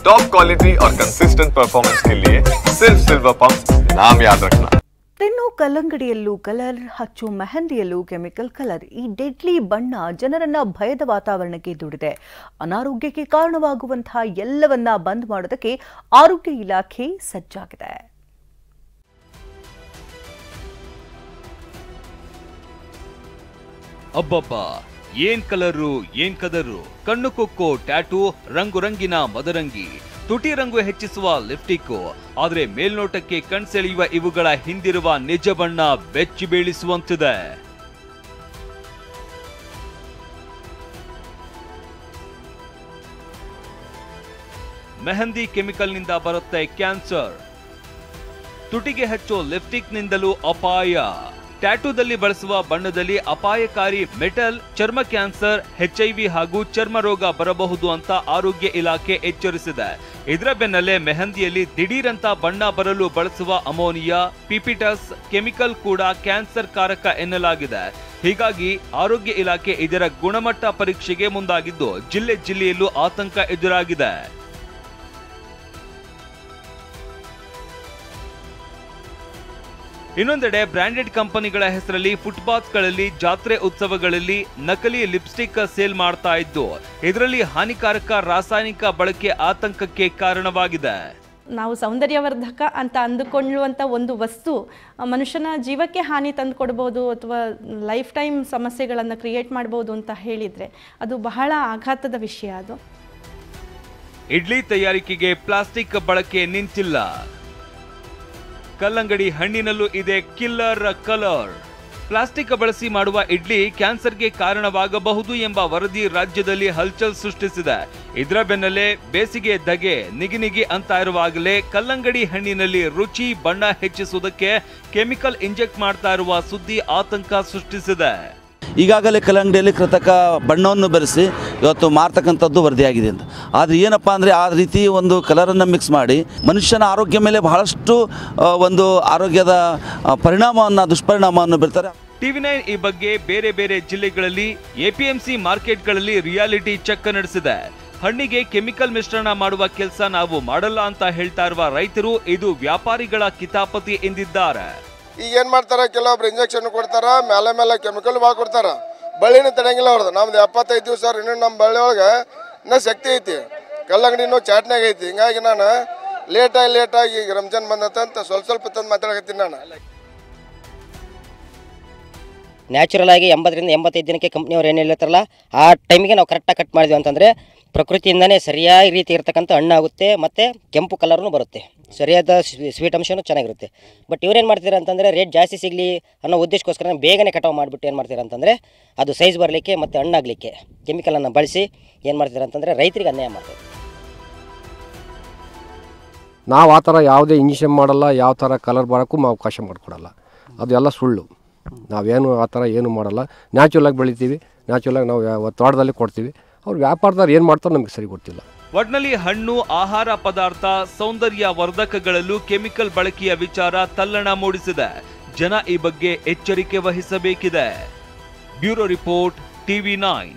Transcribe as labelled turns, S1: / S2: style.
S1: Top quality और consistent performance के लिए सिर्फ सिल्वर पंप नाम याद रखना।
S2: ತಿನ್ನು ಕಲ್ಲಂಗಡಿಯಲ್ಲೂ ಕಲರ್, ಹಚ್ಚು ಮೆಹಂದಿಯಲ್ಲೂ ಕೆಮಿಕಲ್ ಕಲರ್. ಈ ಡೆಡ್ಲಿ ಬಣ್ಣ ಜನರನ್ನ ಭಯದ ವಾತಾವರಣಕ್ಕೆ ದೂಡಿದೆ. ಅನಾರೋಗ್ಯಕ್ಕೆ ಕಾರಣವಾಗುವಂತಹ ಎಲ್ಲವನ್ನ ಬಂದ್ ಮಾಡೋದಕ್ಕೆ ಆರೋಗ್ಯ ಇಲಾಖೆ ಸಜ್ಜಾಗಿದೆ.
S3: ಅಬ್ಬಬ್ಬಾ, ಏನ್ ಕಲರು, ಏನ್ ಕದರು. ಕಣ್ಣು ಕುಕ್ಕೋ ಟ್ಯಾಟೂ, ರಂಗು ರಂಗಿನ ಮದರಂಗಿ, ತುಟಿ ರಂಗು ಹೆಚ್ಚಿಸುವ ಲಿಪ್ಟಿಕ್. ಆದ್ರೆ ಮೇಲ್ನೋಟಕ್ಕೆ ಕಣ್ಸೆಳೆಯುವ ಇವುಗಳ ಹಿಂದಿರುವ ನಿಜ ಬಣ್ಣ ಬೆಚ್ಚಿ ಬೀಳಿಸುವಂತಿದೆ. ಮೆಹಂದಿ ಕೆಮಿಕಲ್ನಿಂದ ಬರುತ್ತೆ ಕ್ಯಾನ್ಸರ್. ತುಟಿಗೆ ಹಚ್ಚೋ ಲಿಪ್ಟಿಕ್ ನಿಂದಲೂ ಅಪಾಯ. ಟ್ಯಾಟೂದಲ್ಲಿ ಬಳಸುವ ಬಣ್ಣದಲ್ಲಿ ಅಪಾಯಕಾರಿ ಮೆಟಲ್ ಚರ್ಮ ಕ್ಯಾನ್ಸರ್, HIV ಹಾಗೂ ಚರ್ಮ ರೋಗ ಬರಬಹುದು ಅಂತ ಆರೋಗ್ಯ ಇಲಾಖೆ ಎಚ್ಚರಿಸಿದೆ. ಇದರ ಬೆನ್ನಲ್ಲೇ ಮೆಹಂದಿಯಲ್ಲಿ ದಿಢೀರಂತ ಬಣ್ಣ ಬರಲು ಬಳಸುವ ಅಮೋನಿಯಾ, ಪಿಪಿಟಸ್ ಕೆಮಿಕಲ್ ಕೂಡ ಕ್ಯಾನ್ಸರ್ ಕಾರಕ ಎನ್ನಲಾಗಿದೆ. ಹೀಗಾಗಿ ಆರೋಗ್ಯ ಇಲಾಖೆ ಇದರ ಗುಣಮಟ್ಟ ಪರೀಕ್ಷೆಗೆ ಮುಂದಾಗಿದ್ದು ಜಿಲ್ಲೆಯಲ್ಲೂ ಆತಂಕ ಎದುರಾಗಿದೆ. ಇನ್ನೊಂದೆಡೆ ಬ್ರಾಂಡೆಡ್ ಕಂಪನಿಗಳ ಹೆಸರಲ್ಲಿ ಫುಟ್ಪಾತ್ಗಳಲ್ಲಿ, ಜಾತ್ರೆ ಉತ್ಸವಗಳಲ್ಲಿ ನಕಲಿ ಲಿಪ್ಸ್ಟಿಕ್ ಸೇಲ್ ಮಾಡ್ತಾ ಇದ್ದು ಇದರಲ್ಲಿ ಹಾನಿಕಾರಕ ರಾಸಾಯನಿಕ ಬಳಕೆ ಆತಂಕಕ್ಕೆ ಕಾರಣವಾಗಿದೆ.
S4: ನಾವು ಸೌಂದರ್ಯವರ್ಧಕ ಅಂತ ಅಂದುಕೊಳ್ಳುವಂಥ ಒಂದು ವಸ್ತು ಮನುಷ್ಯನ ಜೀವಕ್ಕೆ ಹಾನಿ ತಂದುಕೊಡ್ಬೋದು ಅಥವಾ ಲೈಫ್ ಟೈಮ್ ಸಮಸ್ಯೆಗಳನ್ನು ಕ್ರಿಯೇಟ್ ಮಾಡ್ಬೋದು ಅಂತ ಹೇಳಿದರೆ ಅದು ಬಹಳ ಆಘಾತದ ವಿಷಯ. ಅದು
S3: ಇಡ್ಲಿ ತಯಾರಿಕೆಗೆ ಪ್ಲಾಸ್ಟಿಕ್ ಬಳಕೆ ನಿಂತಿಲ್ಲ. ಕಲ್ಲಂಗಡಿ ಹಣ್ಣಿನಲ್ಲೂ ಇದೆ ಕಿಲ್ಲರ್ ಕಲರ್. ಪ್ಲಾಸ್ಟಿಕ್ ಬಳಸಿ ಮಾಡುವ ಇಡ್ಲಿ ಕ್ಯಾನ್ಸರ್ಗೆ ಕಾರಣವಾಗಬಹುದು ಎಂಬ ವರದಿ ರಾಜ್ಯದಲ್ಲಿ ಹಲ್ಚಲ್ ಸೃಷ್ಟಿಸಿದೆ. ಇದರ ಬೆನ್ನಲ್ಲೇ ಬೇಸಿಗೆ ಧಗೆ ನಿಗಿ ಅಂತ ಇರುವಾಗಲೇ ಕಲ್ಲಂಗಡಿ ಹಣ್ಣಿನಲ್ಲಿ ರುಚಿ, ಬಣ್ಣ ಹೆಚ್ಚಿಸುವುದಕ್ಕೆ ಕೆಮಿಕಲ್ ಇಂಜೆಕ್ಟ್ ಮಾಡ್ತಾ ಇರುವ ಸುದ್ದಿ ಆತಂಕ ಸೃಷ್ಟಿಸಿದೆ.
S5: ಈಗಾಗಲೇ ಕಲ್ಲಂಗಡಿಯಲ್ಲಿ ಕೃತಕ ಬಣ್ಣವನ್ನು ಬೆರೆಸಿ ಇವತ್ತು ಮಾರ್ತಕ್ಕಂಥದ್ದು ವರದಿಯಾಗಿದೆ ಅಂತ. ಆದರೆ ಏನಪ್ಪ ಅಂದರೆ ಆ ರೀತಿ ಒಂದು ಕಲರನ್ನು ಮಿಕ್ಸ್ ಮಾಡಿ ಮನುಷ್ಯನ ಆರೋಗ್ಯ ಮೇಲೆ ಬಹಳಷ್ಟು ಒಂದು ಆರೋಗ್ಯದ ದುಷ್ಪರಿಣಾಮವನ್ನು ಬೀರ್ತಾರೆ.
S3: TV9 ಈ ಬಗ್ಗೆ ಬೇರೆ ಬೇರೆ ಜಿಲ್ಲೆಗಳಲ್ಲಿ APMC ಮಾರ್ಕೆಟ್ಗಳಲ್ಲಿ ರಿಯಾಲಿಟಿ ಚೆಕ್ ನಡೆಸಿದೆ. ಹಣ್ಣಿಗೆ ಕೆಮಿಕಲ್ ಮಿಶ್ರಣ ಮಾಡುವ ಕೆಲಸ ನಾವು ಮಾಡಲ್ಲ ಅಂತ ಹೇಳ್ತಾ ಇರುವ ರೈತರು ಇದು ವ್ಯಾಪಾರಿಗಳ ಕಿತಾಪತಿ ಎಂದಿದ್ದಾರೆ.
S6: ಈಗ ಏನು ಮಾಡ್ತಾರೆ, ಕೆಲವೊಬ್ರು ಇಂಜೆಕ್ಷನ್ ಕೊಡ್ತಾರೆ, ಮೇಲೆ ಕೆಮಿಕಲ್ ಭಾಳ ಕೊಡ್ತಾರೆ, ಬಳ್ಳಿನೂ ತಡೆಯಂಗಿಲ್ಲ ಅವ್ರದ್ದು. ನಮ್ದು 75 ದಿವಸ ಇನ್ನೂ ನಮ್ಮ ಬಳ್ಳಿ ಒಳಗೆ ಇನ್ನೂ ಶಕ್ತಿ ಐತಿ, ಕಲ್ಲಂಗಡಿನೂ ಚಾಟ್ನಾಗ ಐತಿ. ಹಿಂಗಾಗಿ ನಾನು ಲೇಟಾಗಿ ಈಗ ರಂಜಾನ್ ಬಂದಂತ ಸ್ವಲ್ಪ ತಂದು ಮಾತಾಡಕತ್ತೀನಿ. ನಾನು
S7: ನ್ಯಾಚುರಲ್ ಆಗಿ 80ರಿಂದ 85 ದಿನಕ್ಕೆ ಕಂಪ್ನಿಯವ್ರು ಏನು ಹೇಳ್ತಾರಲ್ಲ ಆ ಟೈಮಿಗೆ ನಾವು ಕರೆಕ್ಟಾಗಿ ಕಟ್ ಮಾಡಿದ್ವಿ ಅಂತಂದರೆ ಪ್ರಕೃತಿಯಿಂದನೇ ಸರಿಯಾದ ರೀತಿ ಇರ್ತಕ್ಕಂಥ ಹಣ್ಣಾಗುತ್ತೆ ಮತ್ತು ಕೆಂಪು ಕಲರ್ನು ಬರುತ್ತೆ, ಸರಿಯಾದ ಸ್ವೀಟ್ ಅಂಶನೂ ಚೆನ್ನಾಗಿರುತ್ತೆ. ಬಟ್ ಇವ್ರೇನು ಮಾಡ್ತೀರಾ ಅಂತಂದರೆ ರೇಟ್ ಜಾಸ್ತಿ ಸಿಗಲಿ ಅನ್ನೋ ಉದ್ದೇಶಕ್ಕೋಸ್ಕರ ಬೇಗನೆ ಕಟಾವು ಮಾಡಿಬಿಟ್ಟು ಏನು ಮಾಡ್ತೀರಾ ಅಂತಂದರೆ ಅದು ಸೈಜ್ ಬರಲಿಕ್ಕೆ ಮತ್ತು ಹಣ್ಣಾಗಲಿಕ್ಕೆ ಕೆಮಿಕಲನ್ನು ಬಳಸಿ ಏನು ಮಾಡ್ತೀರಾ ಅಂತಂದರೆ ರೈತರಿಗೆ ಅನ್ಯಾಯ ಮಾಡ್ತಾರೆ.
S8: ನಾವು ಆ ಥರ ಯಾವುದೇ ಇಂಜೆಕ್ಷನ್ ಮಾಡಲ್ಲ, ಯಾವ ಥರ ಕಲರ್ ಬರೋಕ್ಕೂ ಅವಕಾಶ ಮಾಡಿಕೊಡಲ್ಲ. ಅದು ಎಲ್ಲ ಸುಳ್ಳು. ನಾವೇನು ಆ ಥರ ಏನು ಮಾಡಲ್ಲ, ನ್ಯಾಚುರಲಾಗಿ ಬೆಳಿತೀವಿ, ನ್ಯಾಚುರಲಾಗಿ ನಾವು ತೋಟದಲ್ಲಿ ಕೊಡ್ತೀವಿ. ಅವ್ರು ವ್ಯಾಪಾರದವ್ರು ಏನು ಮಾಡ್ತಾರೋ ನಮಗೆ ಸರಿ ಗೊತ್ತಿಲ್ಲ.
S3: ಒಟ್ನಲ್ಲಿ ಹಣ್ಣು, ಆಹಾರ ಪದಾರ್ಥ, ಸೌಂದರ್ಯ ವರ್ಧಕಗಳಲ್ಲೂ ಕೆಮಿಕಲ್ ಬಳಕೆಯ ವಿಚಾರ ತಲ್ಲಣ ಮೂಡಿಸಿದೆ. ಜನ ಈ ಬಗ್ಗೆ ಎಚ್ಚರಿಕೆ ವಹಿಸಬೇಕಿದೆ. Bureau report, TV9.